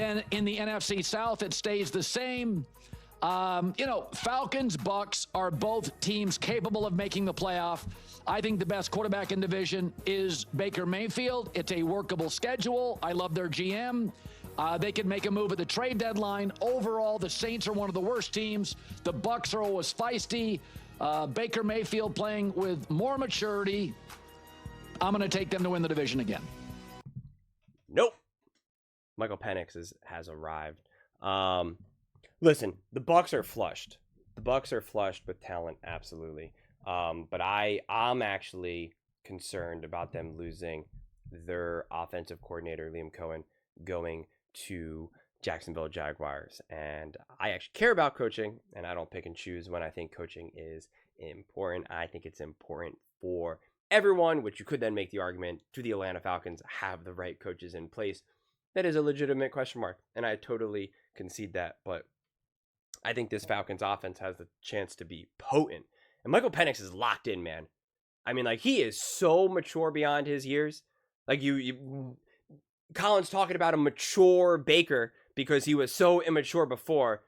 then in the NFC South, it stays the same. Falcons, Bucs are both teams capable of making the playoff. I think the best quarterback in division is Baker Mayfield. It's a workable schedule. I love their GM. They can make a move at the trade deadline. Overall, the Saints are one of the worst teams. The Bucs are always feisty. Baker Mayfield playing with more maturity. I'm going to take them to win the division again. Nope. Michael Penix has arrived. Listen, the Bucs are flushed. The Bucs are flushed with talent, absolutely. But I'm actually concerned about them losing their offensive coordinator, Liam Cohen, going to Jacksonville Jaguars. And I actually care about coaching, and I don't pick and choose when I think coaching is important. I think it's important for everyone, which you could then make the argument, do the Atlanta Falcons have the right coaches in place? That is a legitimate question mark, and I totally concede that. But I think this Falcons offense has the chance to be potent. And Michael Penix is locked in, man. I mean, like, he is so mature beyond his years. Like, Colin's talking about a mature Baker because he was so immature before.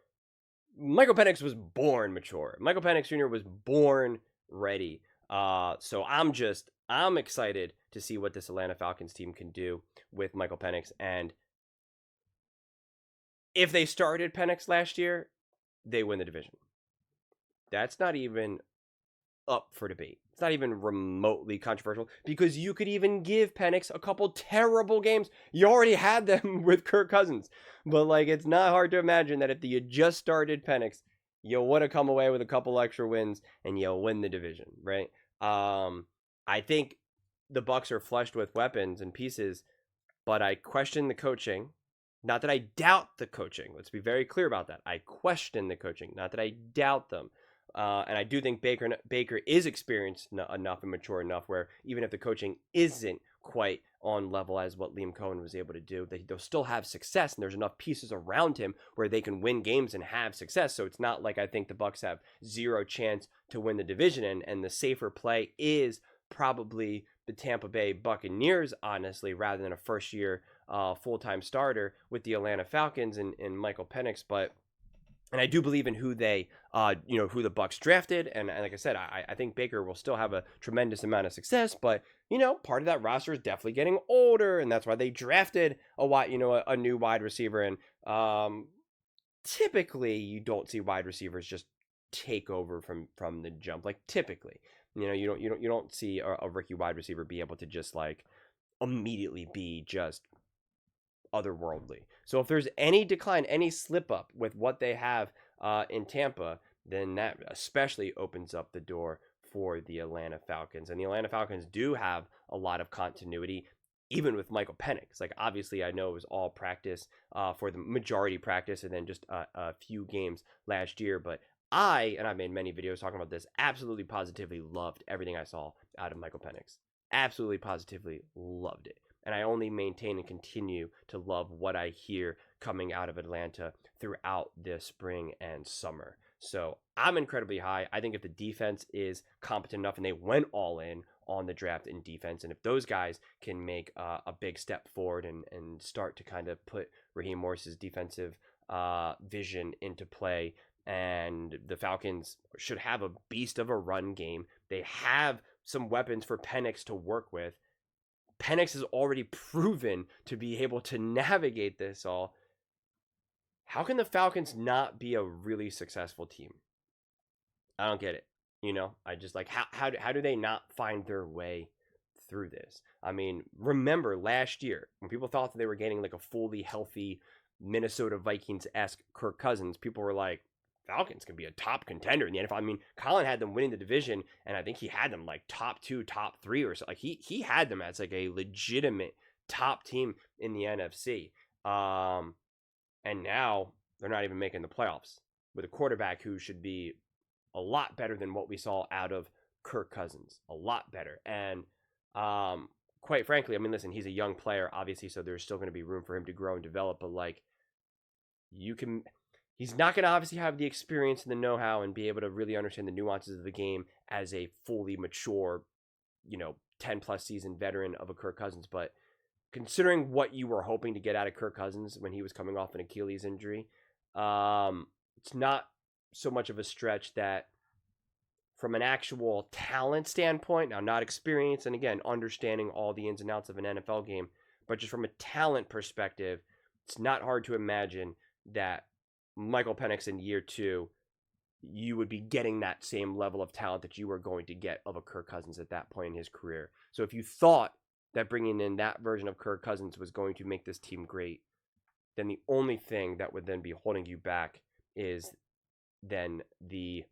Michael Penix was born mature. Michael Penix Jr. was born ready. So I'm excited to see what this Atlanta Falcons team can do with Michael Penix. And if they started Penix last year, they win the division. That's not even up for debate. It's not even remotely controversial because you could even give Penix a couple terrible games. You already had them with Kirk Cousins. But, like, it's not hard to imagine that if you just started Penix, you would have come away with a couple extra wins and you'll win the division, right? I think the Bucs are flushed with weapons and pieces, but I question the coaching. Not that I doubt the coaching. Let's be very clear about that. I question the coaching, not that I doubt them. And I do think Baker is experienced enough and mature enough where even if the coaching isn't quite on level as what Liam Cohen was able to do, that they'll still have success, and there's enough pieces around him where they can win games and have success. So it's not like I think the Bucs have zero chance to win the division, and the safer play is probably the Tampa Bay Buccaneers, honestly, rather than a first-year full-time starter with the Atlanta Falcons and Michael Penix. And I do believe in who they, who the Bucs drafted. And like I said, I think Baker will still have a tremendous amount of success. But, part of that roster is definitely getting older. And that's why they drafted a new wide receiver. And typically, you don't see wide receivers just take over from the jump. Like, typically, you don't see a rookie wide receiver be able to just, like, immediately be just otherworldly. So if there's any decline, any slip up with what they have in Tampa, then that especially opens up the door for the Atlanta Falcons. And the Atlanta Falcons do have a lot of continuity, even with Michael Penix. Like, obviously, I know it was all practice for the majority practice and then just a few games last year. But and I've made many videos talking about this, absolutely positively loved everything I saw out of Michael Penix. Absolutely positively loved it. And I only maintain and continue to love what I hear coming out of Atlanta throughout this spring and summer. So I'm incredibly high. I think if the defense is competent enough and they went all in on the draft in defense, and if those guys can make a big step forward and start to kind of put Raheem Morris's defensive vision into play, and the Falcons should have a beast of a run game. They have some weapons for Penix to work with. Penix has already proven to be able to navigate this all. How can the Falcons not be a really successful team? I don't get it. I just like, how do they not find their way through this? I mean, remember last year when people thought that they were getting like a fully healthy Minnesota Vikings-esque Kirk Cousins, people were like, Falcons can be a top contender in the NFL. I mean, Colin had them winning the division, and I think he had them like top 2, top 3 or so. Like he had them as like a legitimate top team in the NFC. And now they're not even making the playoffs with a quarterback who should be a lot better than what we saw out of Kirk Cousins. A lot better. And quite frankly, I mean, listen, he's a young player, obviously, so there's still going to be room for him to grow and develop. But like, he's not going to obviously have the experience and the know-how and be able to really understand the nuances of the game as a fully mature, 10-plus season veteran of a Kirk Cousins. But considering what you were hoping to get out of Kirk Cousins when he was coming off an Achilles injury, it's not so much of a stretch that from an actual talent standpoint, now not experience, and again, understanding all the ins and outs of an NFL game, but just from a talent perspective, it's not hard to imagine that Michael Penix in year 2, you would be getting that same level of talent that you were going to get of a Kirk Cousins at that point in his career. So if you thought that bringing in that version of Kirk Cousins was going to make this team great, then the only thing that would then be holding you back is then the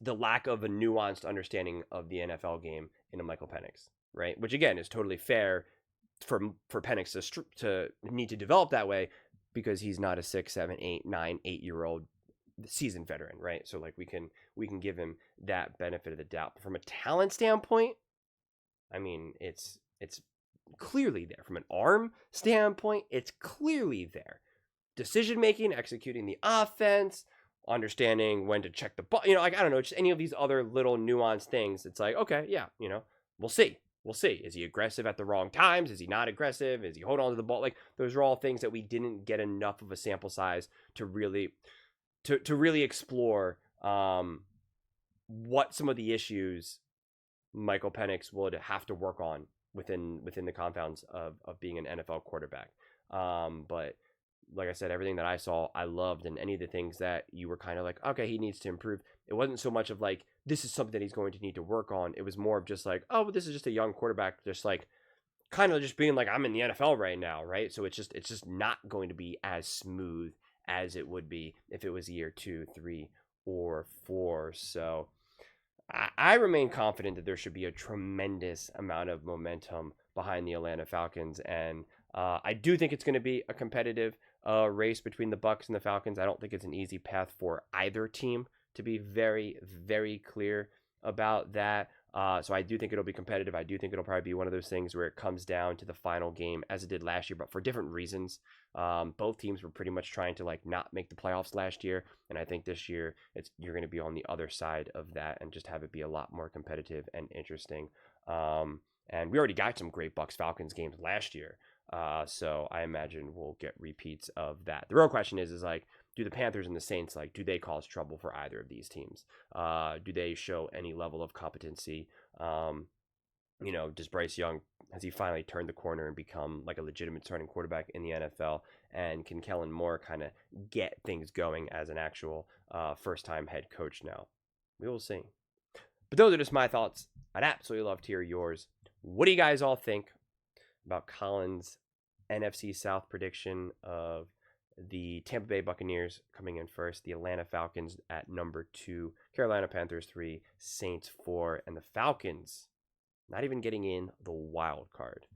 lack of a nuanced understanding of the NFL game in a Michael Penix, right? Which again is totally fair for Penix to need to develop that way because he's not a 6, 7, 8, 9, 8-year-old seasoned veteran, right? So like we can give him that benefit of the doubt. But from a talent standpoint, I mean, it's clearly there. From an arm standpoint, it's clearly there. Decision making, executing the offense, understanding when to check the ball, like I don't know, just any of these other little nuanced things. It's like, okay, yeah, we'll see. Is he aggressive at the wrong times? Is he not aggressive? Is he holding on to the ball? Like those are all things that we didn't get enough of a sample size to really explore what some of the issues Michael Penix would have to work on within the confines of being an NFL quarterback. But like I said, everything that I saw, I loved, and any of the things that you were kind of like, okay, he needs to improve. It wasn't so much of like, this is something that he's going to need to work on. It was more of just like, oh, this is just a young quarterback, just like kind of just being like, I'm in the NFL right now, right? So it's just not going to be as smooth as it would be if it was year 2, 3, or 4. So I remain confident that there should be a tremendous amount of momentum behind the Atlanta Falcons, and I do think it's going to be a competitive race between the Bucs and the Falcons. I don't think it's an easy path for either team, to be very, very clear about that. So I do think it'll be competitive. I do think it'll probably be one of those things where it comes down to the final game as it did last year, but for different reasons. Both teams were pretty much trying to like not make the playoffs last year, and I think this year you're going to be on the other side of that and just have it be a lot more competitive and interesting. And we already got some great Bucs Falcons games last year, so I imagine we'll get repeats of that. The real question is like, do the Panthers and the Saints, like, do they cause trouble for either of these teams? Do they show any level of competency? Does Bryce Young, has he finally turned the corner and become like a legitimate starting quarterback in the NFL? And can Kellen Moore kind of get things going as an actual first-time head coach now? We will see. But those are just my thoughts. I'd absolutely love to hear yours. What do you guys all think about Colin's NFC South prediction of the Tampa Bay Buccaneers coming in first, the Atlanta Falcons at number 2, Carolina Panthers 3, Saints 4, and the Falcons not even getting in the wild card?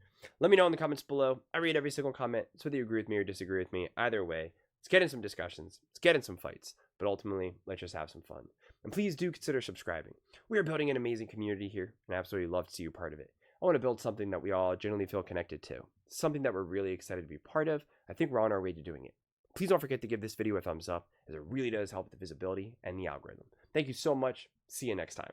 Let me know in the comments below. I read every single comment, so whether you agree with me or disagree with me, either way, let's get in some discussions, let's get in some fights, but ultimately, let's just have some fun. And please do consider subscribing. We are building an amazing community here, and I absolutely love to see you part of it. I want to build something that we all generally feel connected to, something that we're really excited to be part of. I think we're on our way to doing it. Please don't forget to give this video a thumbs up, as it really does help with the visibility and the algorithm. Thank you so much. See you next time.